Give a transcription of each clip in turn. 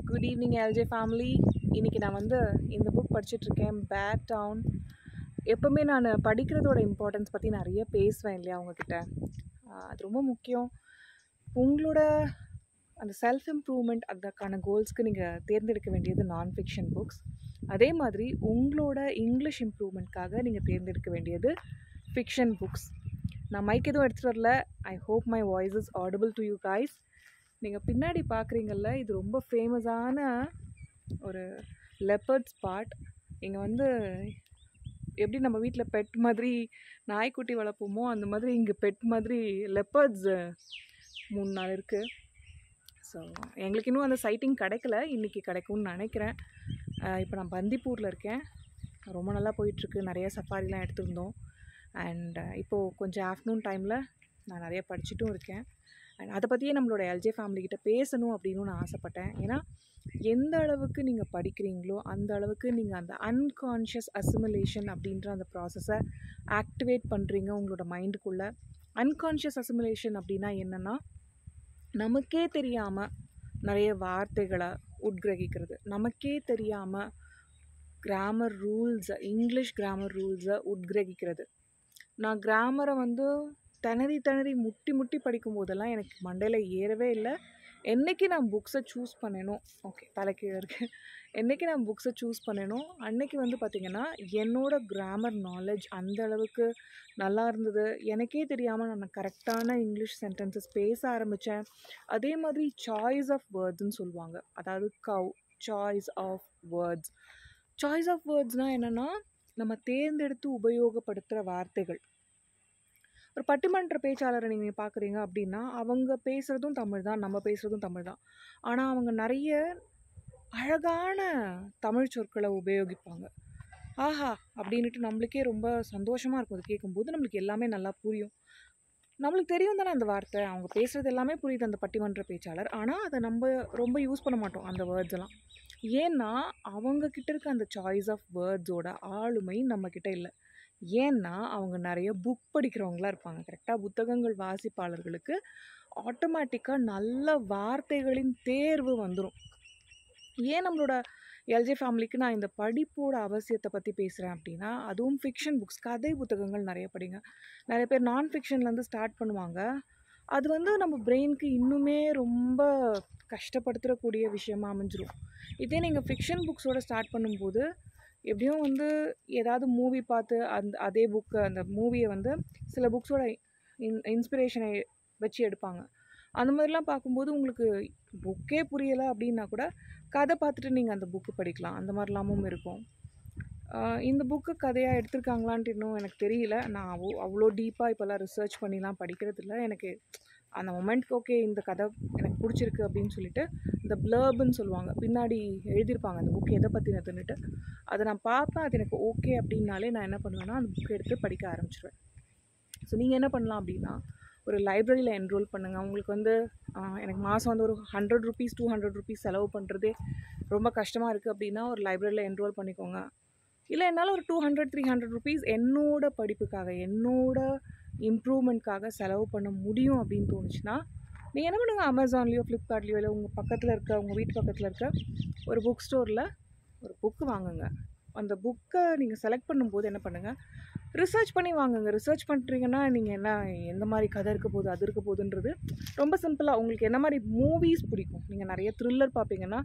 Good evening LJ family. இன்றைக்கி நான் இந்த புக் படிச்சுட்ருக்கேன், பேட் டவுன். எப்போவுமே நான் படிக்கிறதோட இம்பார்ட்டன்ஸ் பற்றி நிறைய பேசுவேன் இல்லையா உங்ககிட்ட. அது ரொம்ப முக்கியம். உங்களோட அந்த செல்ஃப் இம்ப்ரூவ்மெண்ட், அதுக்கான கோல்ஸ்க்கு நீங்கள் தேர்ந்தெடுக்க வேண்டியது நான் ஃபிக்ஷன் புக்ஸ். அதே மாதிரி உங்களோட இங்கிலீஷ் இம்ப்ரூவ்மெண்ட்காக நீங்கள் தேர்ந்தெடுக்க வேண்டியது ஃபிக்ஷன் புக்ஸ். நான் மைக் எதுவும் எடுத்துகிட்டு வரல. I hope my voice is audible to you guys. நீங்கள் பின்னாடி பார்க்குறீங்கள்ல, இது ரொம்ப ஃபேமஸான ஒரு லெப்பர்ட் ஸ்பாட். இங்கே எப்படி நம்ம வீட்டில் பெட் மாதிரி நாய்க்குட்டி வளர்ப்போமோ, அந்த மாதிரி இங்கே பெட் மாதிரி லெப்பர்ட்ஸ் 3-4 இருக்குது. ஸோ எங்களுக்கு இன்னும் அந்த சைட்டிங் கிடைக்கல, இன்றைக்கி கிடைக்கும்னு நினைக்கிறேன். இப்போ நான் பந்திப்பூரில் இருக்கேன். ரொம்ப நல்லா போயிட்டுருக்கு. நிறைய சஃபாரிலாம் எடுத்திருந்தோம். அண்ட் இப்போது கொஞ்சம் ஆஃப்டர்நூன் டைமில் நான் நிறைய படிச்சுட்டும் இருக்கேன். அண்ட் அதை பற்றியே நம்மளோட எல்ஜே ஃபேமிலிக்கிட்ட பேசணும் அப்படின்னு நான் ஆசைப்பட்டேன். ஏன்னா எந்த அளவுக்கு நீங்கள் படிக்கிறீங்களோ அந்த அளவுக்கு நீங்கள் அந்த அன்கான்ஷியஸ் அசிமுலேஷன் அப்படின்ற அந்த ப்ராசஸை ஆக்டிவேட் பண்ணுறீங்க உங்களோட மைண்டுக்குள்ளே. அன்கான்ஷியஸ் அசிமுலேஷன் அப்படின்னா என்னென்னா, நமக்கே தெரியாமல் நிறைய வார்த்தைகளை உட்கிரகிக்கிறது, நமக்கே தெரியாமல் கிராமர் ரூல்ஸை, இங்கிலீஷ் கிராமர் ரூல்ஸை உட்கிரகிக்கிறது. நான் கிராமரை திணறி முட்டி படிக்கும் போதெல்லாம் எனக்கு மண்டையில் ஏறவே இல்லை. என்றைக்கு நான் புக்ஸை சூஸ் பண்ணேனோ, ஓகே தலைக்கீழே இருக்குது, என்றைக்கு நான் புக்ஸை சூஸ் பண்ணேனோ அன்றைக்கி பார்த்திங்கன்னா என்னோடய கிராமர் நாலேஜ் அந்த அளவுக்கு நல்லா இருந்தது. எனக்கே தெரியாமல் நான் கரெக்டான இங்கிலீஷ் சென்டென்சஸ் பேச ஆரம்பித்தேன். அதே மாதிரி சாய்ஸ் ஆஃப் வேர்ட்ஸ்ன்னு சொல்லுவாங்க, அதாவது choice of words. Choice of வேர்ட்ஸ்னால் என்னென்னா, நம்ம தேர்ந்தெடுத்து உபயோகப்படுத்துகிற வார்த்தைகள். ஒரு பட்டிமன்ற பேச்சாளரை நீங்கள் பார்க்குறீங்க அப்படின்னா, அவங்க பேசுகிறதும் தமிழ் தான், நம்ம பேசுகிறதும் தமிழ் தான். ஆனால் அவங்க நிறைய அழகான தமிழ் சொற்களை உபயோகிப்பாங்க. ஆஹா அப்படின்ட்டு நம்மளுக்கே ரொம்ப சந்தோஷமாக இருக்கும். அது கேட்கும்போது நம்மளுக்கு எல்லாமே நல்லா புரியும். நம்மளுக்கு தெரியும் தானே அந்த வார்த்தை, அவங்க பேசுகிறது எல்லாமே புரியுது அந்த பட்டிமன்ற பேச்சாளர். ஆனால் அதை நம்ம ரொம்ப யூஸ் பண்ண மாட்டோம் அந்த வேர்ட்ஸ் எல்லாம். ஏன்னா அவங்கக்கிட்ட இருக்க அந்த சாய்ஸ் ஆஃப் வேர்ட்ஸோட ஆளுமை நம்மக்கிட்ட இல்லை. ஏன்னா அவங்க நிறைய புக் படிக்கிறவங்களா இருப்பாங்க. கரெக்டாக புத்தகங்கள் வாசிப்பாளர்களுக்கு ஆட்டோமேட்டிக்காக நல்ல வார்த்தைகளின் தேர்வு வந்துடும். ஏன் நம்மளோட எல்ஜே ஃபேமிலிக்கு நான் இந்த படிப்போட அவசியத்தை பற்றி பேசுகிறேன் அப்படின்னா, அதுவும் ஃபிக்ஷன் புக்ஸ், கதை புத்தகங்கள் நிறைய படிங்க. நிறைய பேர் நான் ஃபிக்ஷன்லேருந்து ஸ்டார்ட் பண்ணுவாங்க. அது நம்ம பிரெயினுக்கு இன்னுமே ரொம்ப கஷ்டப்படுத்துகிறக்கூடிய விஷயமா அமைஞ்சிரும். இதே நீங்கள் ஃபிக்ஷன் புக்ஸோடு ஸ்டார்ட் பண்ணும்போது எப்படியும் ஏதாவது மூவி பார்த்து அதே புக்கு, அந்த மூவியை சில புக்ஸோட இன்ஸ்பிரேஷனை வச்சு எடுப்பாங்க. அந்த மாதிரிலாம் பார்க்கும்போது உங்களுக்கு புக்கே புரியலை அப்படின்னா கூட கதை பார்த்துட்டு நீங்கள் அந்த புக்கு படிக்கலாம். அந்த மாதிரிலாமும் இருக்கும். இந்த புக்கு கதையாக எடுத்திருக்காங்களான்ட்டு இன்னும் எனக்கு தெரியல. நான் அவ்வளோ டீப்பாக இப்போல்லாம் ரிசர்ச் பண்ணிலாம் படிக்கிறதில்ல. எனக்கு அந்த மொமெண்ட்க்கு ஓகே இந்த கதை எனக்கு பிடிச்சிருக்கு அப்படின்னு சொல்லிட்டு இந்த ப்ளர்புன்னு சொல்லுவாங்க, பின்னாடி எழுதியிருப்பாங்க அந்த புக் எதை பற்றினதுன்னுட்டு. அதை நான் பார்ப்பேன், அது எனக்கு ஓகே அப்படின்னாலே நான் என்ன பண்ணுவேன்னா அந்த புக்கை எடுத்து படிக்க ஆரம்பிச்சிடுவேன். ஸோ நீங்கள் என்ன பண்ணலாம் அப்படின்னா, ஒரு லைப்ரரியில் என்ரோல் பண்ணுங்கள். உங்களுக்கு எனக்கு மாதம் ஒரு 100 ருபீஸ் 200 ருபீஸ் செலவு பண்ணுறதே ரொம்ப கஷ்டமாக இருக்குது அப்படின்னா ஒரு லைப்ரரியில் என்ரோல் பண்ணிக்கோங்க. இல்லை என்னால் ஒரு 200-300 ருபீஸ் என்னோட படிப்புக்காக, என்னோட இம்ப்ரூவ்மெண்ட்காக செலவு பண்ண முடியும் அப்படின்னு தோணுச்சுன்னா, நீங்கள் என்ன பண்ணுங்கள், அமேசான்லேயோ ஃப்ளிப்கார்ட்லேயோ இல்லை உங்கள் பக்கத்தில் இருக்க, உங்கள் வீட்டு பக்கத்தில் இருக்க ஒரு புக் ஸ்டோரில் ஒரு புக்கு வாங்குங்க. அந்த புக்கை நீங்கள் செலக்ட் பண்ணும்போது என்ன பண்ணுங்கள், ரிசர்ச் பண்ணி வாங்குங்க. ரிசர்ச் பண்ணுறீங்கன்னா நீங்கள் எந்த மாதிரி கதை இருக்க போகுது, அது இருக்க போகுதுன்றது ரொம்ப சிம்பிளாக. உங்களுக்கு என்ன மாதிரி மூவிஸ் பிடிக்கும், நீங்கள் நிறைய த்ரில்லர் பார்ப்பீங்கன்னா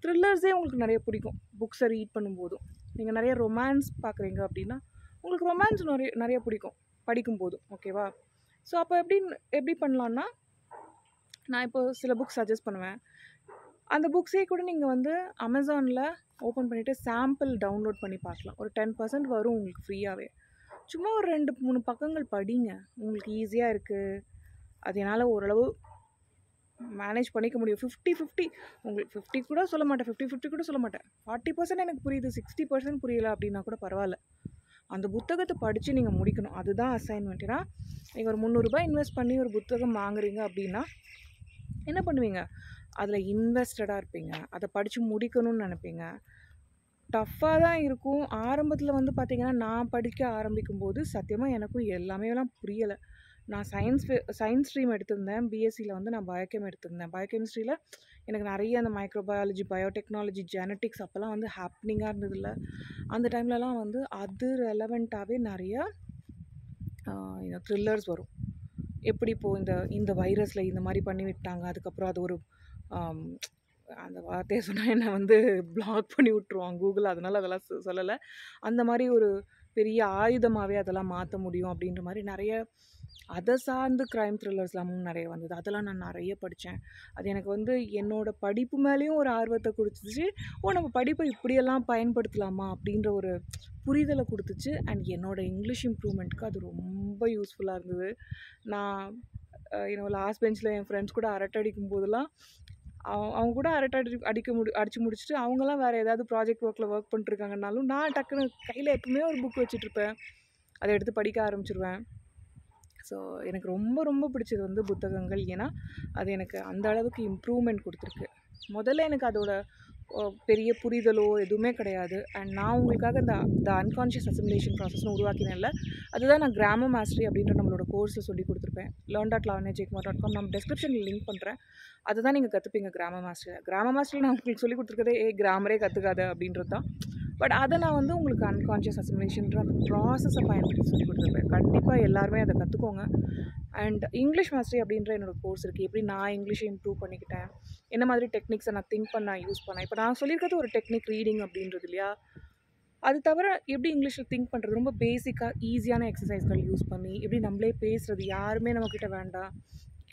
த்ரில்லர்ஸே உங்களுக்கு நிறைய பிடிக்கும் புக்ஸை ரீட் பண்ணும்போதும். நீங்கள் நிறைய ரொமான்ஸ் பார்க்குறீங்க அப்படின்னா உங்களுக்கு ரொமான்ஸ் நிறைய பிடிக்கும் படிக்கும்போதும், ஓகேவா? ஸோ அப்போ எப்படி பண்ணலான்னா, நான் இப்போ சில புக்ஸ் சஜஸ்ட் பண்ணுவேன். அந்த புக்ஸே கூட நீங்கள் அமேசானில் ஓப்பன் பண்ணிவிட்டு சாம்பிள் டவுன்லோட் பண்ணி பார்க்கலாம். ஒரு 10% வரும் உங்களுக்கு ஃப்ரீயாகவே. சும்மா ஒரு 2-3 பக்கங்கள் படிங்க. உங்களுக்கு ஈஸியாக இருக்குது, அது என்னால் ஓரளவு மேனேஜ் பண்ணிக்க முடியும். 50-50 உங்களுக்கு 50 கூட சொல்ல மாட்டேன், 50-50 கூட சொல்ல மாட்டேன். 40% எனக்கு புரியுது, 60% புரியலை அப்படின்னா கூட பரவாயில்ல. அந்த புத்தகத்தை படித்து நீங்கள் முடிக்கணும், அதுதான் அசைன்மெண்ட். ஏன்னா நீங்கள் ஒரு 300 ரூபாய் இன்வெஸ்ட் பண்ணி ஒரு புத்தகம் வாங்குறீங்க அப்படின்னா என்ன பண்ணுவீங்க, அதில் இன்வெஸ்டடாக இருப்பீங்க, அதை படித்து முடிக்கணும்னு நினைப்பீங்க. டஃப்பாக தான் இருக்கும் ஆரம்பத்தில். பார்த்திங்கன்னா நான் படிக்க ஆரம்பிக்கும்போது சத்தியமாக எனக்கும் எல்லாமேலாம் புரியலை. நான் சயின்ஸ் ஸ்ட்ரீம் எடுத்திருந்தேன். பிஎஸ்சியில் நான் பயோகெம் எடுத்திருந்தேன். பயோகெமிஸ்ட்ரியில் எனக்கு நிறைய அந்த மைக்ரோபயாலஜி, பயோடெக்னாலஜி, ஜெனட்டிக்ஸ் அப்போல்லாம் வந்து ஹேப்னிங்காக இருந்ததில்ல. அந்த டைம்லலாம் வந்து அது ரெலவெண்ட்டாகவே நிறையா த்ரில்லர்ஸ் வரும். எப்படி இப்போது இந்த வைரஸில் இந்த மாதிரி பண்ணி விட்டாங்க, அதுக்கப்புறம் அது ஒரு அந்த வார்த்தையை சொன்னால் என்னை வந்து பிளாக் பண்ணி விட்ருவான் கூகுள், அதனால் அதெல்லாம் சொல்லலை. அந்த மாதிரி ஒரு பெரிய ஆயுதமாகவே அதெல்லாம் மாற்ற முடியும் அப்படின்ற மாதிரி நிறைய அதை சார்ந்து க்ரைம் த்ரில்லர்ஸ்லாமும் நிறைய வந்தது. அதெல்லாம் நான் நிறைய படித்தேன். அது எனக்கு வந்து என்னோடய படிப்பு மேலேயும் ஒரு ஆர்வத்தை கொடுத்துச்சு. நம்ம படிப்பை இப்படியெல்லாம் பயன்படுத்தலாமா அப்படின்ற ஒரு புரிதலை கொடுத்துச்சு. அண்ட் என்னோடய இங்கிலீஷ் இம்ப்ரூவ்மெண்ட்க்கு அது ரொம்ப யூஸ்ஃபுல்லாக இருந்தது. நான் லாஸ்ட் பெஞ்சில் என் ஃப்ரெண்ட்ஸ் கூட அரட்டை அடிக்கும் போதெல்லாம் அவங்க கூட அரட்டை அடித்து முடிச்சுட்டு அவங்களாம் வேறு ஏதாவது ப்ராஜெக்ட் ஒர்க் பண்ணிட்டுருக்காங்கனாலும் நான் டக்குன்னு கையில் எப்பவுமே ஒரு புக் வச்சுட்ருப்பேன். அதை எடுத்து படிக்க ஆரம்பிச்சிருவேன். ஸோ எனக்கு ரொம்ப ரொம்ப பிடிச்சது வந்து புத்தகங்கள். ஏன்னா அது எனக்கு அந்த அளவுக்கு இம்ப்ரூவ்மெண்ட் கொடுத்துருக்கு. முதல்ல எனக்கு அதோட பெரிய புரிதலோ எதுவுமே கிடையாது. அண்ட் நான் உங்களுக்காக இந்த அன்கான்ஷியஸ் அசிமுலேஷன் ப்ராசஸ்னு உருவாக்கினேன்ல, அதுதான் நான் கிராமர் மாஸ்டரி அப்படின்ற நம்மளோட கோர்ஸில் சொல்லி கொடுத்துருப்பேன். learn.lavanyajaykumar.com நான் டிஸ்கிரிப்ஷனில் லிங்க் பண்ணுறேன். அதுதான் நீங்கள் கற்றுப்பீங்க கிராமர் மாஸ்டரியில் நான் உங்களுக்கு சொல்லி கொடுத்துருக்கதே கிராமரே கற்றுக்காத அப்படின்றது தான். பட் அதை நான் வந்து உங்களுக்கு அன்கான்ஷியஸ் அசிமுலேஷன்ற அந்த ப்ராசஸை பயன்படுத்தி சொல்லி கொடுத்துருப்பேன். கண்டிப்பாக எல்லாருமே அதை கற்றுக்கோங்க. அண்ட் இங்கிலீஷ் மாஸ்டரி அப்படின்ற என்னோடய கோர்ஸ் இருக்குது. எப்படி நான் இங்கிலீஷை இம்ப்ரூவ் பண்ணிக்கிட்டேன், என்ன மாதிரி டெக்னிக்ஸை நான் திங்க் பண்ண யூஸ் பண்ணேன். இப்போ நான் சொல்லியிருக்கிறது ஒரு டெக்னிக் ரீடிங் அப்படின்றது இல்லையா, அது தவிர எப்படி இங்கிலீஷில் திங்க் பண்ணுறது, ரொம்ப பேசிக்காக ஈஸியான எக்ஸசைஸ்கள் யூஸ் பண்ணி எப்படி நம்மளே பேசுகிறது, யாருமே நம்மக்கிட்ட வேண்டாம்,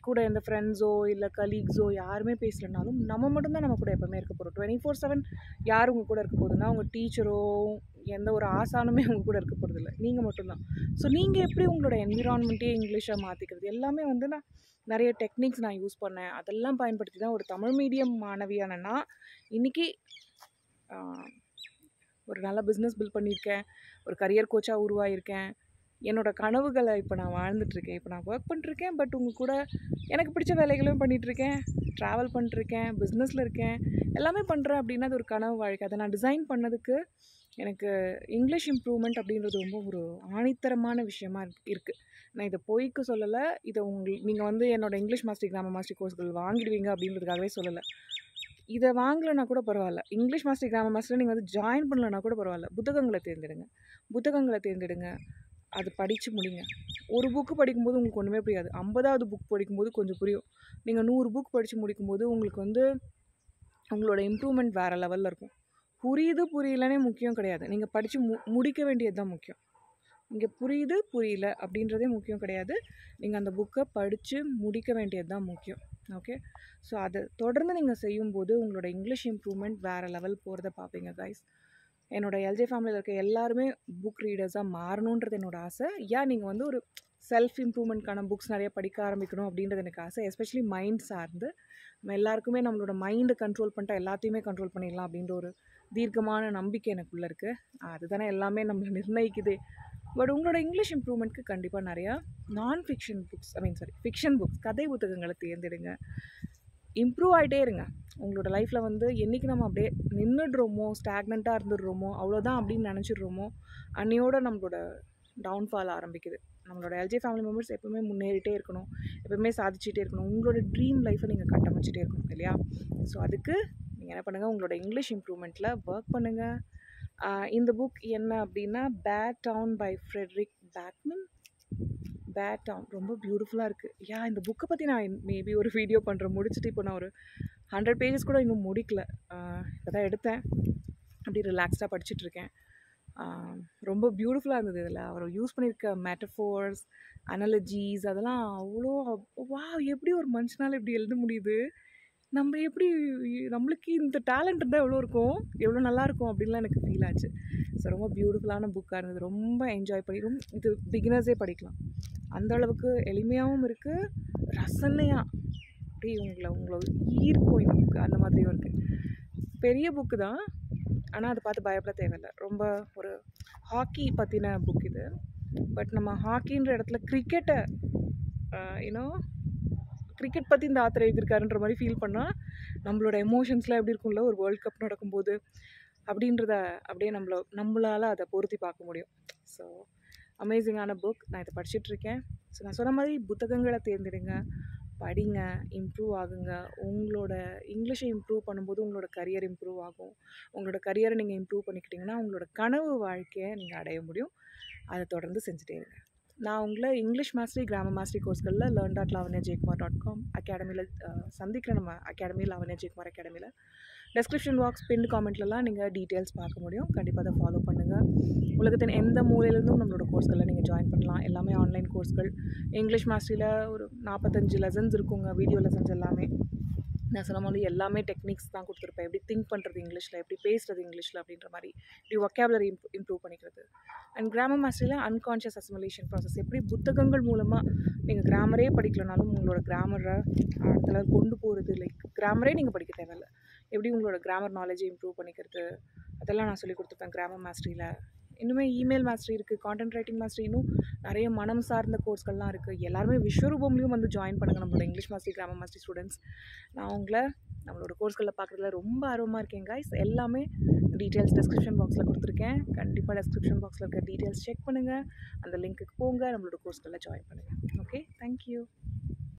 கூட எந்த ஃப்ரெண்ட்ஸோ இல்லை கலீக்ஸோ யாருமே பேசலைனாலும் நம்ம மட்டும்தான் நம்ம கூட எப்போவுமே இருக்க போகிறோம். 24/7 யார் உங்கள் கூட இருக்க போகுதுன்னா, உங்கள் டீச்சரோ எந்த ஒரு ஆசானுமே உங்கள் கூட இருக்க போகிறதில்ல, நீங்கள் மட்டும்தான். ஸோ நீங்கள் எப்படி உங்களோட என்விரான்மெண்ட்டே இங்கிலீஷாக மாற்றிக்கிறது, எல்லாமே வந்து நான் நிறைய டெக்னிக்ஸ் நான் யூஸ் பண்ணேன். அதெல்லாம் பயன்படுத்தி தான் ஒரு தமிழ் மீடியம் மாணவியானன்னா இன்றைக்கி ஒரு நல்ல பிஸ்னஸ் பில்ட் பண்ணியிருக்கேன், ஒரு கரியர் கோச்சாக உருவாகியிருக்கேன். என்னோடய கனவுகளை இப்போ நான் வாழ்ந்துட்டுருக்கேன். இப்போ நான் ஒர்க் பண்ணிட்டுருக்கேன். பட் உங்கள் கூட எனக்கு பிடிச்ச வேலைகளும் பண்ணிகிட்ருக்கேன், ட்ராவல் பண்ணிட்டுருக்கேன், பிஸ்னஸில் இருக்கேன், எல்லாமே பண்ணுறேன். அப்படின்னா அது ஒரு கனவு வாழ்க்கை. அதை நான் டிசைன் பண்ணதுக்கு எனக்கு இங்கிலீஷ் இம்ப்ரூவ்மெண்ட் அப்படின்றது ரொம்ப ஒரு ஆணித்தரமான விஷயமா இருக்குது. நான் இதை பொய்க்கு சொல்லலை. இதை நீங்கள் வந்து என்னோடய இங்கிலீஷ் மாஸ்டரி, கிராமர் மாஸ்டரி கோர்ஸ்கள் வாங்கிடுவீங்க அப்படின்றதுக்காகவே சொல்லலை. இதை வாங்கலைன்னா கூட பரவாயில்ல, இங்கிலீஷ் மாஸ்டரி, கிராமர் மாஸ்டரில் நீங்கள் வந்து ஜாயின் பண்ணலன்னா கூட பரவாயில்ல, புத்தகங்களை தேர்ந்தெடுங்க. அது படித்து முடிங்க. ஒரு புக்கு படிக்கும்போது உங்களுக்கு ஒன்றுமே புரியாது. 50வது புக் படிக்கும்போது கொஞ்சம் புரியும். நீங்கள் 100 புக் படித்து முடிக்கும்போது உங்களுக்கு வந்து உங்களோட இம்ப்ரூவ்மெண்ட் வேறு லெவலில் இருக்கும். புரியலனே முக்கியம் கிடையாது. நீங்கள் படித்து முடிக்க வேண்டியது தான் முக்கியம். இங்கே புரியல அப்படின்றதே முக்கியம் கிடையாது. நீங்கள் அந்த புக்கை படித்து முடிக்க வேண்டியது தான் முக்கியம். ஓகே, ஸோ அதை தொடர்ந்து நீங்கள் செய்யும்போது உங்களோட இங்கிலீஷ் இம்ப்ரூவ்மெண்ட் வேறு லெவல் போகிறத பார்ப்பீங்க கைஸ். என்னோடய எல்ஜே ஃபேமிலியில் இருக்க எல்லாருமே புக் ரீடர்ஸாக மாறணுன்றது என்னோடய ஆசை. நீங்கள் வந்து ஒரு செல்ஃப் இம்ப்ரூவ்மெண்ட்கான புக்ஸ் நிறைய படிக்க ஆரம்பிக்கணும் அப்படின்றது எனக்கு ஆசை. எஸ்பெஷலி மைண்ட் சார்ந்து நம்ம எல்லாருக்குமே நம்மளோட மைண்டை கண்ட்ரோல் பண்ணிட்டா எல்லாத்தையுமே கண்ட்ரோல் பண்ணிடலாம் அப்படின்ற ஒரு தீர்க்கமான நம்பிக்கை எனக்குள்ளே இருக்குது. அதுதானே எல்லாமே நம்மளை நிர்ணயிக்குது. பட் உங்களோட இங்கிலீஷ் இம்ப்ரூவ்மெண்ட்க்கு கண்டிப்பாக நிறையா ஃபிக்ஷன் புக்ஸ், கதை புத்தகங்களை தேர்ந்தெடுங்க. இம்ப்ரூவ் ஆகிட்டே இருங்க. உங்களோட லைஃப்பில் வந்து என்றைக்கு நம்ம அப்படியே நின்றுடுறோமோ, ஸ்டாக்னண்ட்டாக இருந்துடுறோமோ, அவ்வளோதான் அப்படின்னு நினச்சிடுறோமோ, அன்னையோட நம்மளோட டவுன்ஃபால் ஆரம்பிக்குது. நம்மளோட எல்ஜே ஃபேமிலி மெம்பர்ஸ் எப்பவுமே முன்னேறிட்டே இருக்கணும், எப்பவுமே சாதிச்சுட்டே இருக்கணும். உங்களோட ட்ரீம் லைஃப்பை நீங்கள் கட்டமைச்சிட்டே இருக்கணும் இல்லையா? ஸோ அதுக்கு நீங்கள் என்ன பண்ணுங்கள், உங்களோட இங்கிலீஷ் இம்ப்ரூவ்மெண்ட்டில் ஒர்க் பண்ணுங்கள். இந்த புக் என்ன அப்படின்னா Beartown by Fredrik Backman. Beartown ரொம்ப பியூட்டிஃபுல்லாக இருக்குது. இந்த புக்கை பற்றி நான் மேபி ஒரு வீடியோ பண்ணுறேன். முடிச்சுட்டு இப்போ நான் ஒரு 100 பேஜஸ் கூட இன்னும் முடிக்கல. இப்போ தான் எடுத்தேன். அப்படி ரிலாக்ஸ்டாக படிச்சுட்ருக்கேன். ரொம்ப பியூட்டிஃபுல்லாக இருந்தது. இதில் அவர் யூஸ் பண்ணியிருக்க மெட்டஃபோர்ஸ், அனாலஜிஸ் அதெல்லாம் அவ்வளோ எப்படி ஒரு மனுஷனால் இப்படி எழுத முடியுது, நம்ம எப்படி நம்மளுக்கு இந்த டேலண்ட் இருந்தால் எவ்வளோ நல்லாயிருக்கும் அப்படின்லாம் எனக்கு ஃபீல் ஆச்சு. ஸோ ரொம்ப பியூட்டிஃபுல்லான புக்காக இருந்தது. ரொம்ப என்ஜாய் பண்ணி இது பிகினர்ஸே படிக்கலாம். அந்தளவுக்கு எளிமையாகவும் இருக்குது, ரசனையாக அப்படி உங்களை ஈர்க்கும் இந்த புக்கு. அந்த மாதிரியும் இருக்குது. பெரிய புக்கு தான், ஆனால் அதை பார்த்து பயப்பட தேவையில்லை. ரொம்ப ஒரு ஹாக்கி பற்றின புக் இது. பட் நம்ம ஹாக்கின்ற இடத்துல கிரிக்கெட் பற்றி இந்த ஆத்தர் எழுதியிருக்காருன்ற மாதிரி ஃபீல் பண்ணால் நம்மளோட எமோஷன்ஸ்லாம் எப்படி இருக்கும்ல ஒரு வேர்ல்ட் கப் நடக்கும்போது அப்படின்றத அப்படியே நம்மளால் அதை பொருத்தி பார்க்க முடியும். ஸோ அமேசிங்கான புக். நான் இதை படிச்சுட்ருக்கேன். ஸோ நான் சொன்ன மாதிரி புத்தகங்களை தேர்ந்தெடுங்க, படிங்க, இம்ப்ரூவ் ஆகுங்க. உங்களோட இங்கிலீஷை இம்ப்ரூவ் பண்ணும்போது உங்களோட கரியர் இம்ப்ரூவ் ஆகும். உங்களோட கரியரை நீங்கள் இம்ப்ரூவ் பண்ணிக்கிட்டிங்கன்னா, உங்களோட கனவு வாழ்க்கையை நீங்கள் அடைய முடியும். அதை தொடர்ந்து செஞ்சுட்டே இருங்க. நான் உங்களை இங்கிலீஷ் மாஸ்டரி, கிராமர் மாஸ்டரி கோர்ஸ்களில் learn.lavanyajaykumar.com அகாடமியில் சந்திக்கிறேன். நம்ம அகாடமி லாவண்யா ஜெயக்குமார் அகாடமியில் டெஸ்கிரிப்ஷன் பாக்ஸ் பின் காமெண்ட்லலாம் நீங்கள் டீட்டெயில்ஸ் பார்க்க முடியும். கண்டிப்பாக அதை ஃபாலோ பண்ணுங்கள். உலகத்தின் எந்த மூலையிலேருந்தும் நம்மளோட கோர்ஸ்களில் நீங்கள் ஜாயின் பண்ணலாம். எல்லாமே ஆன்லைன் கோர்ஸ்கள். இங்கிலீஷ் மாஸ்டரியில் ஒரு 45 லெசன்ஸ் இருக்குங்க, வீடியோ லெசன்ஸ் எல்லாமே. நான் சொன்ன மாதிரி எல்லாமே டெக்னிக்ஸ் தான் கொடுத்துருப்பேன். எப்படி திங்க் பண்ணுறது இங்கிலீஷில், எப்படி பேசுகிறது இங்கிலீஷில் அப்படின்ற மாதிரி, இப்படி ஒக்கேபுலரி இம்ப்ரூவ் பண்ணிக்கிறது. அண்ட் கிராமர் மாஸ்டரியில் அன்கான்ஷியஸ் அசிமுலேஷன் ப்ராசஸ், எப்படி புத்தகங்கள் மூலமாக நீங்கள் கிராமரே படிக்கலனாலும் உங்களோட கிராமரை அடுத்த கொண்டு போகிறது. லைக் கிராமரே நீங்கள் படிக்க தேவையில்லை, எப்படி உங்களோட கிராமர் நாலேஜை இம்ப்ரூவ் பண்ணிக்கிறது, அதெல்லாம் நான் சொல்லி கொடுத்துருப்பேன் கிராமர் மாஸ்டரியில். இன்னுமே இமெயில் மாஸ்டரி இருக்குது, கான்டென்ட் ரைட்டிங் மாஸ்டரி, இன்னும் நிறைய மனம் சார்ந்த கோர்ஸ்கள்லாம் இருக்குது. எல்லாருமே விஸ்வரூபம்லேயும் வந்து ஜாயின் பண்ணுங்கள் நம்மளோட English mastery, grammar mastery students. நான் உங்களை நம்மளோட கோர்ஸ்களில் பார்க்குறதுல ரொம்ப ஆர்வமாக இருக்கேன் கைஸ். எல்லாமே டீட்டெயில்ஸ் டிஸ்கிரிப்ஷன் பாக்ஸில் கொடுத்துருக்கேன். கண்டிப்பாக டிஸ்கிரிப்ஷன் பாக்ஸில் இருக்க டீட்டெயில்ஸ் செக் பண்ணுங்கள், அந்த லிங்க்குக்கு போங்க, நம்மளோட கோர்ஸ்களில் ஜாயின் பண்ணுங்கள். Okay, thank you.